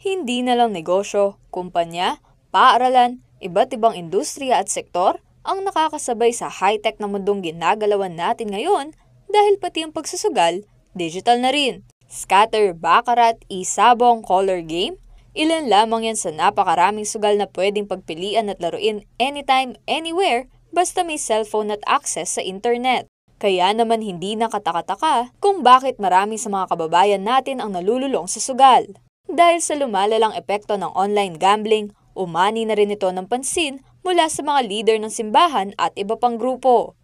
Hindi na lang negosyo, kumpanya, paaralan, iba't ibang industriya at sektor ang nakakasabay sa high-tech na mundong ginagalawan natin ngayon dahil pati ang pagsusugal, digital na rin. Scatter, baccarat, isabong, color game, ilan lamang yan sa napakaraming sugal na pwedeng pagpilian at laruin anytime, anywhere, basta may cellphone at access sa internet. Kaya naman hindi nakataka-taka kung bakit marami sa mga kababayan natin ang nalululong sa sugal. Dahil sa lumalalang epekto ng online gambling, umani na rin ito ng pansin mula sa mga leader ng simbahan at iba pang grupo.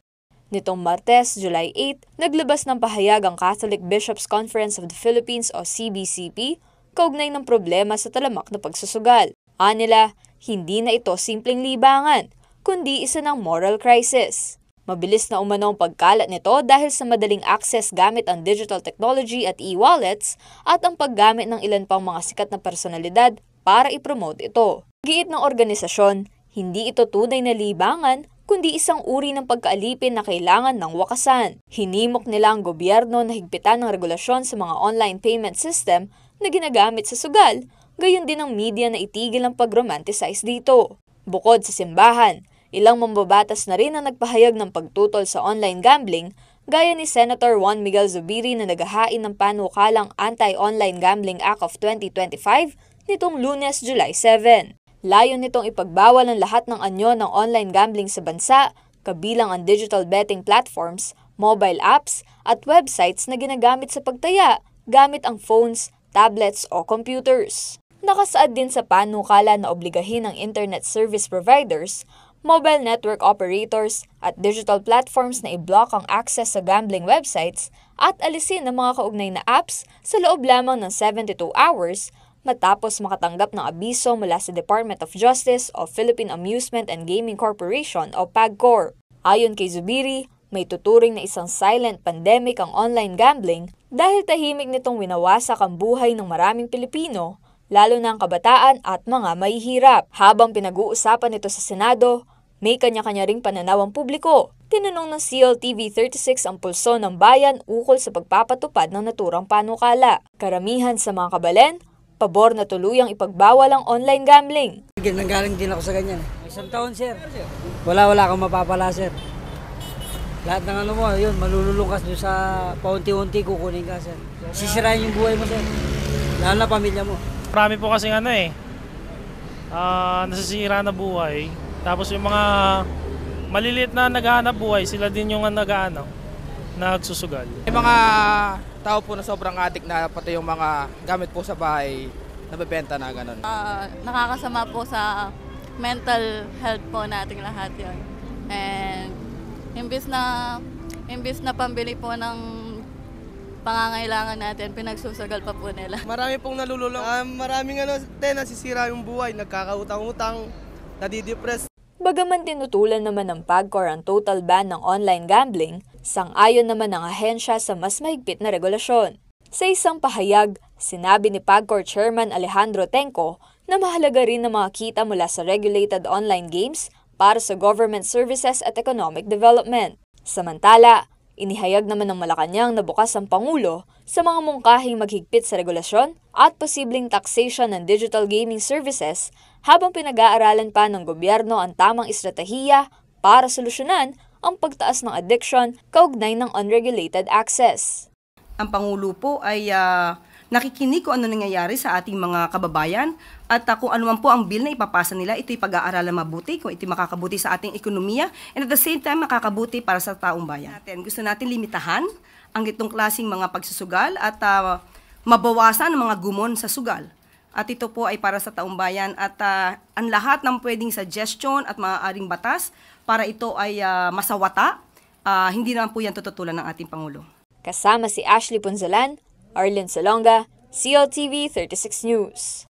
Nitong Martes, July 8, naglabas ng pahayag ang Catholic Bishops' Conference of the Philippines o CBCP kaugnay ng problema sa talamak na pagsusugal. Anila, hindi na ito simpleng libangan, kundi isa ng moral crisis. Mabilis na umano ang pagkalat nito dahil sa madaling access gamit ang digital technology at e-wallets at ang paggamit ng ilan pang mga sikat na personalidad para ipromote ito. Giit ng organisasyon, hindi ito tunay na libangan kundi isang uri ng pagkaalipin na kailangan ng wakasan. Hinimok nila ang gobyerno na higpitan ng regulasyon sa mga online payment system na ginagamit sa sugal, gayon din ang media na itigil ang pag-romanticize dito. Bukod sa simbahan, ilang mambabatas na rin ang nagpahayag ng pagtutol sa online gambling, gaya ni Senator Juan Miguel Zubiri na naghahain ng panukalang Anti-Online Gambling Act of 2025 nitong Lunes, July 7. Layon nitong ipagbawal ang lahat ng anyo ng online gambling sa bansa, kabilang ang digital betting platforms, mobile apps, at websites na ginagamit sa pagtaya gamit ang phones, tablets o computers. Nakasaad din sa panukala na obligahin ng internet service providers, mobile network operators at digital platforms na i-block ang access sa gambling websites at alisin ang mga kaugnay na apps sa loob lamang ng 72 hours matapos makatanggap ng abiso mula sa Department of Justice o Philippine Amusement and Gaming Corporation o PAGCOR. Ayon kay Zubiri, may tuturing na isang silent pandemic ang online gambling dahil tahimik nitong winawasak ang buhay ng maraming Pilipino, lalo na ang kabataan at mga mahihirap. Habang pinag-uusapan ito sa Senado, may kanya-kanya ring pananaw ang publiko. Tinanong ng CLTV 36 ang pulso ng bayan ukol sa pagpapatupad ng naturang panukala. Karamihan sa mga kabalen, pabor na tuluyang ipagbawal ang online gambling. Nanggaling din ako sa ganyan. Isang taon, sir. Wala kang mapapala, sir. Lahat ng ano mo, yun, malululong ka doon sa paunti-unti kukunin ka, sir. Sisirain yung buhay mo, sir. Lalo na pamilya mo. Marami po kasi nasisira na buhay. Tapos yung mga maliliit na naghahanap buhay, sila din yung nagsusugal. May mga tao po na sobrang adik na pati yung mga gamit po sa bahay nabebenta na gano'n. Nakakasama po sa mental health po nating lahat yon. And imbis na pambili po ng pangangailangan natin, pinagsusugal pa po nila. Marami pong nalululong. Maraming nasisira yung buhay, nagkakautang-utang, nadidepress. Bagaman tinutulan naman ng PAGCOR ang total ban ng online gambling, sang-ayon naman ng ahensya sa mas mahigpit na regulasyon. Sa isang pahayag, sinabi ni PAGCOR Chairman Alejandro Tenco na mahalaga rin ang mga kita mula sa regulated online games para sa government services at economic development. Samantala, inihayag naman ng Malacanang na bukas ang Pangulo sa mga mungkahing maghigpit sa regulasyon at posibleng taxation ng digital gaming services habang pinag-aaralan pa ng gobyerno ang tamang estratehiya para solusyonan ang pagtaas ng addiction kaugnay ng unregulated access. Ang Pangulo po ay nakikinig kung ano nangyayari sa ating mga kababayan at kung ano man po ang bill na ipapasa nila, ito'y pag-aaralan mabuti, kung ito'y makakabuti sa ating ekonomiya and at the same time makakabuti para sa taong bayan. Gusto natin limitahan ang itong klaseng mga pagsusugal at mabawasan ang mga gumon sa sugal. At ito po ay para sa taong bayan at ang lahat ng pwedeng suggestion at maaaring batas para ito ay masawata, hindi naman po yan tututulan ng ating Pangulo. Kasama si Ashley Punzalan, Arlen Salonga, CLTV 36 News.